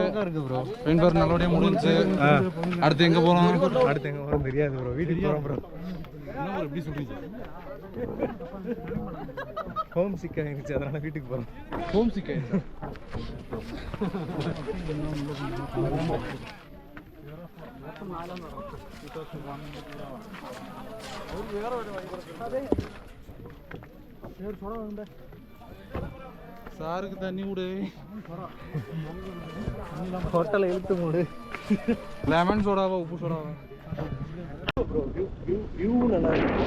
பெயிண்ட் பாரஸ் நல்லபடியா முடிஞ்சு. அடுத்து எங்க போறோம்? அடுத்து எங்க போறோம் தெரியாது ப்ரோ. வீட்டுக்கு போறோம் ப்ரோ. என்ன எப்படி சொல்றீங்க? ஹோம் சிக் ஆகிடுச்சு, அதனால வீட்டுக்கு போகிறோம். ஹோம் சிக் ஆயிடுச்சு. சாருக்கு தண்ணி விடு, ஹோட்டலை இழுத்து மூடு. லெமன் சோடாவா உப்பு சோடாவா? வியூ நல்லா இருக்கு.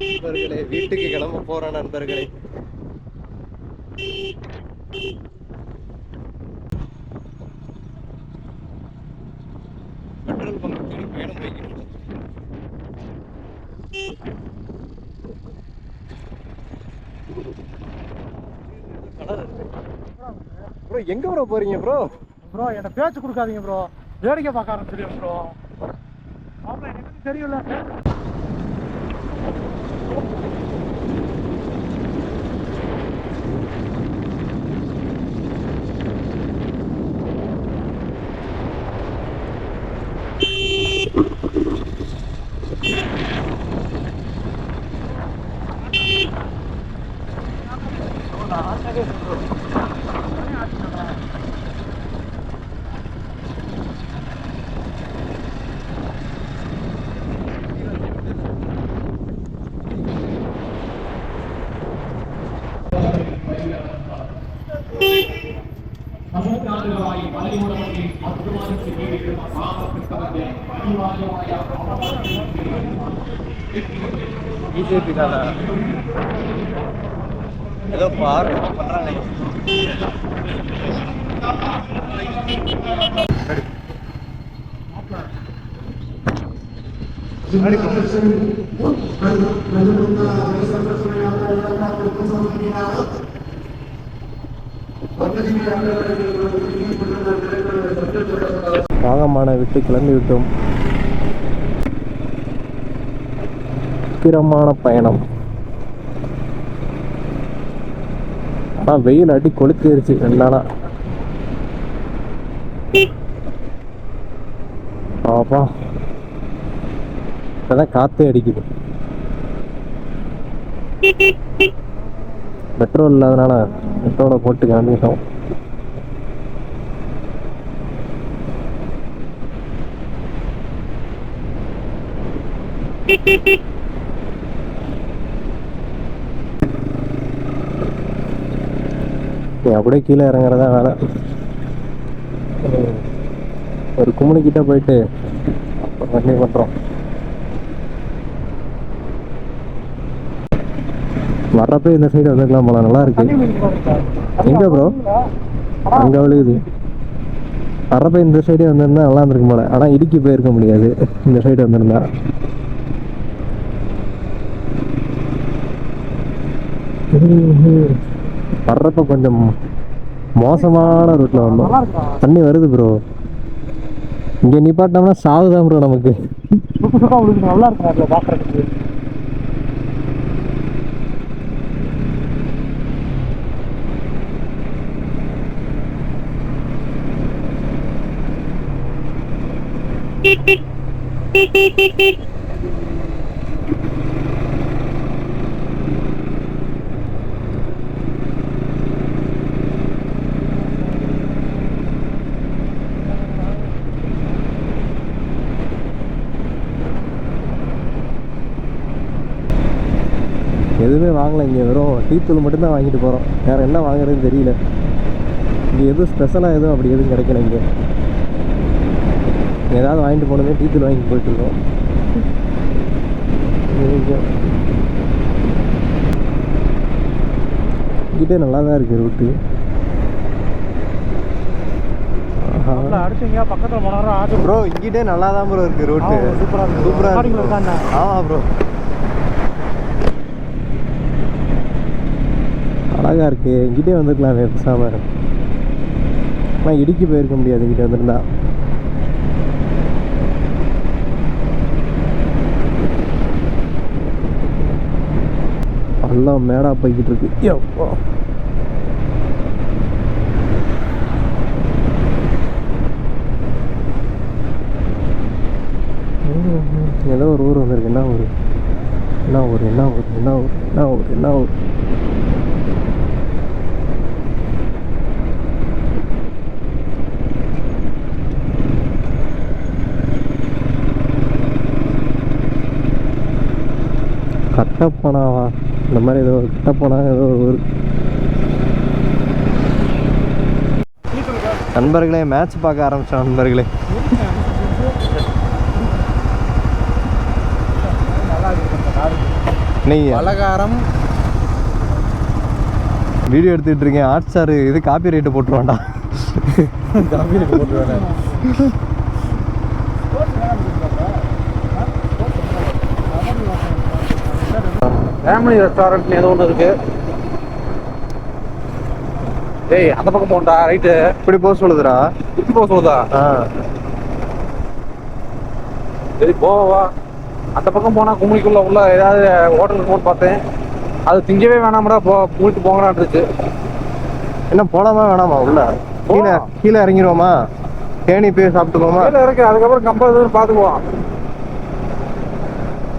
நண்பர்களே, வீட்டுக்கு கிளம்ப போற நண்பர்களே. பெட்ரோல் பங்க் தேடி பயணம் போய்கிட்டு இருக்கோம். ப்ரோ எங்க ப்ரோ போறீங்க ப்ரோ? ப்ரோ என்ன பேச்சு கொடுக்காதீங்க ப்ரோ, வேடிக்கை பார்க்க ஆரம்பிச்சிருக்கேன் ப்ரோ. ஆமாம், எனக்கு தெரியல. பிஜேபி தானே ஏதோ பாரு பண்றாங்க. வாகமான விட்டு கிளம்பி விட்டோம். உக்கிரமான பயணம். ஆனால் வெயில் அடி கொளுத்திருச்சு 2 நாளா. ஆப்பா, இப்பதான் காத்தே அடிக்குது. பெட்ரோல் இல்லாதனால பெட்ரோலை போட்டு கிளம்பிட்டோம். அப்படியே கீழே இறங்குறதா வேலை. ஒரு கும்மிடிக்கிட்ட போயிட்டு அப்புறம் வண்டி பண்ணுறோம். வர்றப்ப இந்த சைடு வந்துக்கலாம் போல, நல்லா இருக்கு. எங்க ப்ரோ? அங்க விழுகுது. வர்றப்ப இந்த சைடு வந்திருந்தா நல்லா இருந்திருக்கும் போல, ஆனால் இடுக்கி போயிருக்க முடியாது இந்த சைடு வந்திருந்தா. வர்றப்ப கொஞ்சம் மோசமான ரூட்ல வந்தோம். தண்ணி வருது ப்ரோ. இங்க நிப்பாட்டோம்னா சாவுதான் ப்ரோ நமக்கு. நல்லா இருக்கும் பாக்குறதுக்கு. எதுவுமே வாங்கலை இங்கே, வெறும் டீத்தூள் மட்டும்தான் வாங்கிட்டு போகிறோம். வேறு என்ன வாங்குறதுன்னு தெரியல. இங்கே எதுவும் ஸ்பெஷலாக எதுவும் அப்படி எதுவும் கிடைக்கல. இங்கே ஏதாவது வாங்கிட்டு போனதே டீத்தூள் வாங்கிட்டு போயிட்டுருக்கோம். இங்கிட்டே நல்லா தான் இருக்குது ரூட்டு. அடுத்து பக்கத்தில் போனாரோ ஆச்சு ப்ரோ. இங்கிட்டே நல்லா தான் ப்ரோ இருக்குது ரூட்டு. சூப்பராக இருக்கு. ஆமாம் ப்ரோ, அழகாக இருக்குது. இங்கிட்டே வந்துருக்கலாமே பேசாமல். ஆனால் இடுக்கி போயிருக்க முடியாது இங்கிட்ட வந்துருந்தா. எல்லாம் மேடாக போய்கிட்டு இருக்கு. ஏதோ ஒரு ஊர் வந்திருக்கு. என்ன ஊர்? என்ன ஊர்? என்ன ஊர்? என்ன ஊர்? என்ன ஊர்? என்ன ஊர்? கட்டப்பனாவா? இந்த மாதிரி ஏதோ ஒரு கட்டப்பனா ஏதோ ஒரு ஊர். நண்பர்களே, மேட்ச் பார்க்க ஆரம்பிச்சோம் நண்பர்களே. நீங்கள் பலகாரம் வீடியோ எடுத்துக்கிட்டு இருக்கேன். ஹாட் ஸ்டார் இது காப்பி ரைட்டு போட்டுருவான்டா. காப்பி ரைட்டு போட்டுருவாங்க. ஃபேமிலி ரெஸ்டாரண்ட்னு ஏதோ ஒன்று இருக்கு. ஏய், அந்த பக்கம் போண்டா, ரைட்டு. இப்படி போக சொல்லுதுடா. இப்படி போக சொல்லுதா? சரி போவா. அந்த பக்கம் போனா கும்மிக்குள்ள உள்ள ஏதாவது ஹோட்டல் இருக்கும்னு பார்த்தேன். அது திங்கவே வேணாமடா, குளிட்டு போங்கடான் இருந்துச்சு. என்ன போலாமா வேணாமா? உள்ள கீழே கீழே இறங்கிடுவோமா? தேனி போய் சாப்பிட்டுக்கோமா? கீழே இறக்கி அதுக்கப்புறம் கம்பல் பார்த்துக்குவோம்.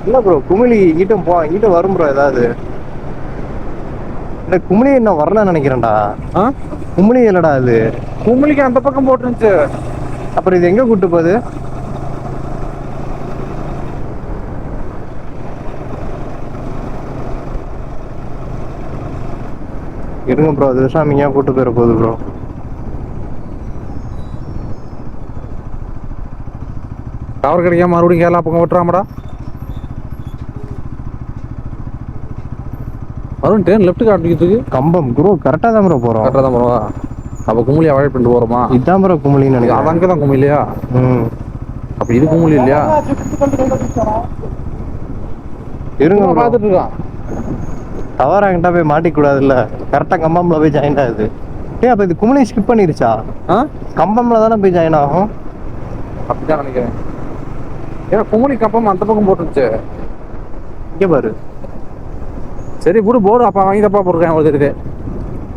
இல்லை ப்ரோ, குமிழி இங்கிட்டும் இங்கிட்டும் வரும் ப்ரோ. ஏதாவது இல்லை, குமிழி என்ன வரலன்னு நினைக்கிறேன்டா. குமிழி இல்லடா அது. கும்மிக்கு அந்த பக்கம் போட்டுருந்துச்சு. அப்புறம் இது எங்கே கூட்டு போகுது? இருங்க ப்ரோ, அது சாமிங்க கூட்டு போயிட போகுது ப்ரோ. டவர் கிடைக்காம மறுபடியும் கேரளா பக்கம் விட்டுறாமடா. மறுபடியும் ட்ரெயின் லெஃப்ட் காட்டிக்கிறதுக்கு கம்பம் ப்ரோ. கரெக்டாக தான் ப்ரோ போகிறோம். கரெக்டாக தான் போகிறோம். அப்போ கும்மிளி அவாய்ட் பண்ணிட்டு போகிறோமா? இதுதான் ப்ரோ குமிழின்னு நினைக்கிறேன். அது அங்கே தான் கும்மிளி இல்லையா? அப்போ இது கும்மிளி இல்லையா? இருங்க பார்த்துட்டு இருக்கான். டவர் அங்கிட்ட போய் மாட்டிக்கூடாதுல்ல. கரெக்டாக கம்பம்ல போய் ஜாயின் ஆகுது. அப்போ இது குமிழி ஸ்கிப் பண்ணிருச்சா? கம்பம்ல தானே போய் ஜாயின் ஆகும். அப்படிதான் நினைக்கிறேன். ஏன்னா கும்மிளி கம்பம் அந்த பக்கம் போட்டுருச்சு. இங்கே பாரு. சரி விடு, போர்டு அப்போ வாங்கி தப்பா போட்டிருக்கேன். உங்களுக்கு தெரியுது.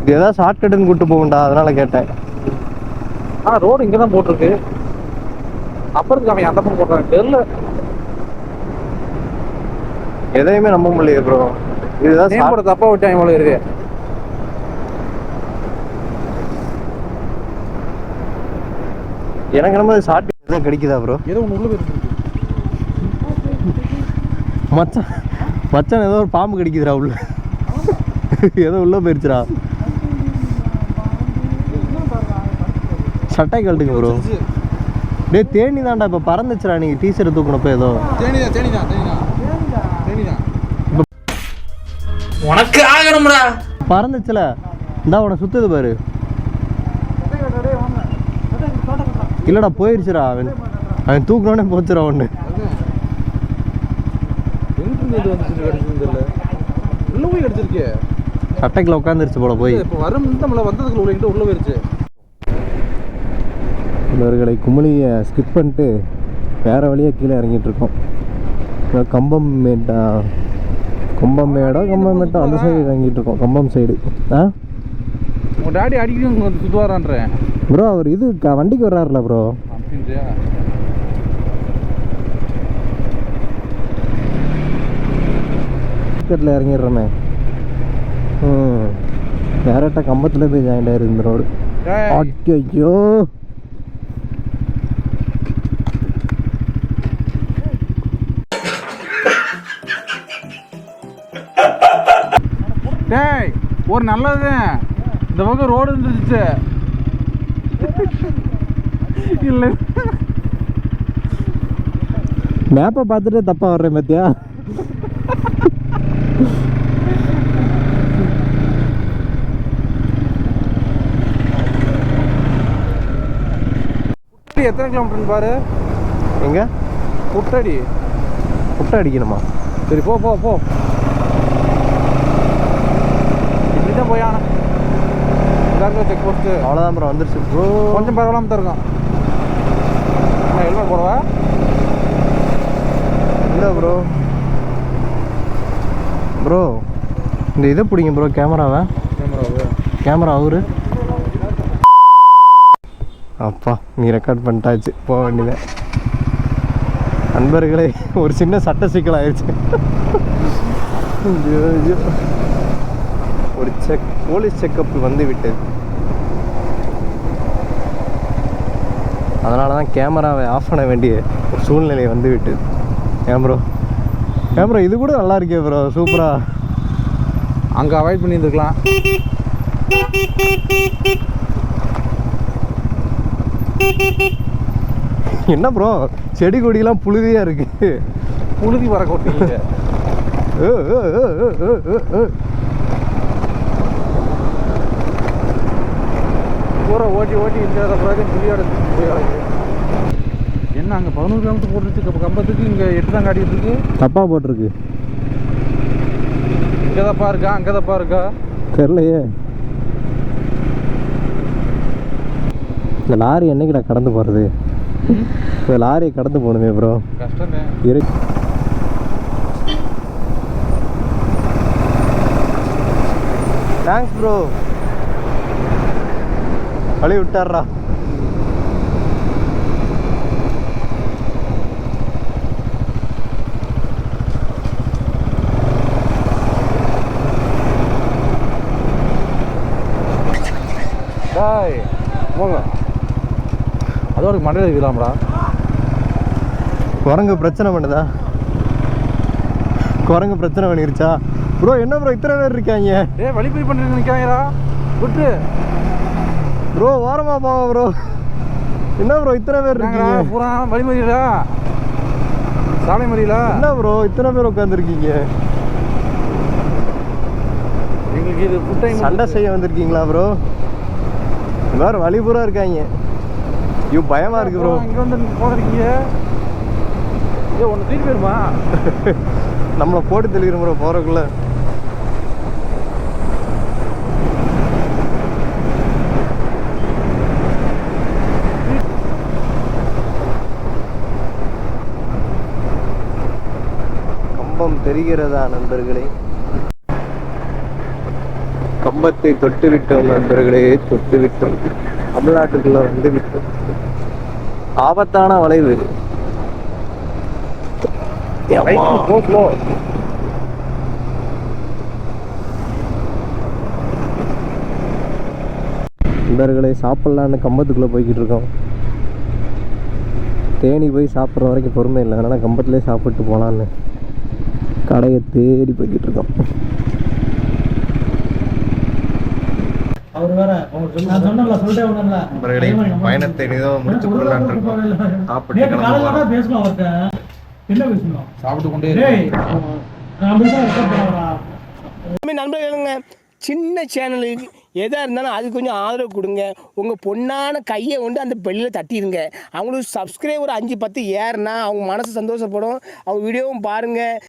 இது ஏதாவது ஷார்ட்கட்டுன்னு கூட்டு போகும்டா, அதனால கேட்டேன். ரோடு இங்கே தான் போட்டிருக்கு. அப்புறத்துக்கு அவன் அந்த பக்கம் போட்டுறான் தெரியல. எதையுமே நம்ப முடியல ப்ரோ. இதுதான் தப்பா விட்டாங்க போல இருக்கு. எனக்கு நம்ம ஷார்ட்கட் எதாவது கிடைக்குதா ப்ரோ? ஏதோ ஒன்று உள்ள போயிருக்கு. மச்சான் மச்சான் ஏதோ ஒரு பாம்பு கடிக்குதுடா உள்ள. ஏதோ உள்ள போயிருச்சுடா. சட்டை கழட்டுங்க ப்ரோ. டேய், தேனி தான்டா இப்போ பறந்துச்சுடா. நீங்க டீஷர்ட் தூக்குனப்போ ஏதோ தேனிதான். உனக்கு ஆகணும்டா. பறந்துச்சுல. இந்தா உன சுத்துது பாரு. இல்லடா, போயிருச்சுடா. அவன் தூக்குனோடனே போச்சுடா ஒன்று. உள்ள போய் அடிச்சிருக்கே. சட்டைக்குள்ள உட்காந்துருச்சு போல போய். இப்போ வந்ததுக்குள்ள உள்ள போயிருச்சு. இவர்களை குமிழியை ஸ்கிப் பண்ணிட்டு வேறு வழியாக கீழே இறங்கிட்டு இருக்கோம். கம்பம் மேட்டா அந்த சைடு இறங்கிட்டு இருக்கோம். கம்பம் சைடு. உங்கள் டாடி அடிக்கடி சுற்றுவாரான்றேன் ப்ரோ. அவர் இது வண்டிக்கு வர்றாருல ப்ரோ. அப்படின்றியா? டிக்கெட்டில் இறங்கிடுறோமே. டேரெக்டாக கம்பத்தில் போய் ஜாயின் ஆயிருக்கு இந்த ரோடு. ஐயோ, டேய், ஒரு நல்லது இந்த பக்கம் ரோடு இருந்துச்சு. இல்லை, மேப்பை பார்த்துட்டு தப்பாக வர்றேன் பார்த்தியா? எத்தனை கிலோமீட்டர்னு பாரு. எங்க புட்டடி புட்டை அடிக்கணுமா? சரி போ போ போ. இப்படிதான் போயான எல்லாருக்கும் செக் போஸ்ட்டு. அவ்வளோதான் ப்ரோ, வந்துருச்சு ப்ரோ. கொஞ்சம் பரவாயில்லாம தான் இருக்கும். ஹெல்மெட் போடவா? இல்லை ப்ரோ. ப்ரோ இந்த இதை பிடிங்க ப்ரோ. கேமரா அவரு. அப்பா, நீ ரெக்கார்ட் பண்ணிட்டாச்சு. போக வேண்டியதான். நண்பர்களே ஒரு சின்ன சட்ட சிக்கல் ஆயிடுச்சு. ஐயோ, ஐயோ. ஒரு போலீஸ் செக்கப் வந்து விட்டது. அதனால தான் கேமராவை ஆஃப் பண்ண வேண்டிய ஒரு சூழ்நிலை வந்து விட்டது. ஏன் ப்ரோ இது கூட நல்லா இருக்கே ப்ரோ, சூப்பரா. அங்கே அவாய்ட் பண்ணியிருந்துருக்கலாம். என்ன ப்ரோ செடி கொடியெல்லாம் புழுதியாக இருக்கு. புழுதி வர கொட்டீங்க. பூரா ஓட்டி இருக்கிறத பிறகு புளியோட என்ன அங்கே 11 கிலோமீட்டர் போட்டுருக்கு கம்பத்துக்கு, இங்கே 8 தான் காட்டிட்டு இருக்கு. தப்பாக போட்டிருக்கு. இங்கே தப்பா இருக்கா அங்கே தப்பா இருக்கா தெரிலையே. இந்த லாரி என்னைக்கு கடந்து போகிறது? இந்த லாரியை கடந்து போகணுமே ப்ரோ, கஷ்டம். தேங்க்ஸ் ப்ரோ, வழி விட்டார்றா. டாய் போங்க, அதோட மண்டையில் இருக்கலாம்டா. குரங்கு பிரச்சனை பண்ணுதா? குரங்கு பிரச்சனை பண்ணிருச்சா ப்ரோ? என்ன ப்ரோ இத்தனை பேர் இருக்காங்க? வழிபறி பண்ணிட்டு நிற்காங்கடா, விட்டு ப்ரோ ஓரமா போங்க ப்ரோ. என்ன ப்ரோ இத்தனை பேர் இருக்கீங்க? பூரா வழிமறியலா, சாலை மறியலா. என்ன ப்ரோ இத்தனை பேர் உட்காந்துருக்கீங்க? எங்களுக்கு இது ஃபுட் டைம். சண்டை செய்ய வந்திருக்கீங்களா ப்ரோ? வேறு வழி பூரா இருக்காங்க. ஐயோ பயமா இருக்கு ப்ரோ. இங்கே வந்து போகிறீங்க. ஏ ஒன்று தூக்கி போயிருமா? நம்மளை போட்டு தெளிக்கிறோம் ப்ரோ போகிறக்குள்ள. கம்பம் தெரிகிறதா நண்பர்களே? கம்பத்தை தொட்டு விட்டோம் நண்பர்களே, தொட்டு விட்டோம். தமிழ்நாட்டுக்குள்ள வந்து விட்டோம். ஆபத்தான வளைவு. நண்பர்களே சாப்பிட்லான்னு கம்பத்துக்குள்ளே போய்கிட்டு இருக்கோம். தேனி போய் சாப்பிட்ற வரைக்கும் பொறுமை இல்லை, அதனால் கம்பத்துலேயே சாப்பிட்டு போகலான்னு கடையை தேடி போய்கிட்டு இருக்கோம். அவர் வேற நான் சொன்னல சொல்லிட்டே வந்தேன்ல பயணத்தை நிதம் முடிச்சு கொள்ளலான்னு இருக்கோம். சாப்பிட்டு காலையில பேசணும் அவர்கிட்ட. என்ன பேசணும்? சாப்பிட்டு கொண்டே நண்பர்களுங்க, சின்ன சேனலுக்கு எதாக இருந்தாலும் அது கொஞ்சம் ஆதரவு கொடுங்க. உங்கள் பொண்ணான கையை கொண்டு அந்த பெல்லில் தட்டிடுங்க. அவங்களுக்கு சப்ஸ்கிரைபர் 5-10 ஏறுனா அவங்க மனசு சந்தோஷப்படும். அவங்க வீடியோவும் பாருங்கள்.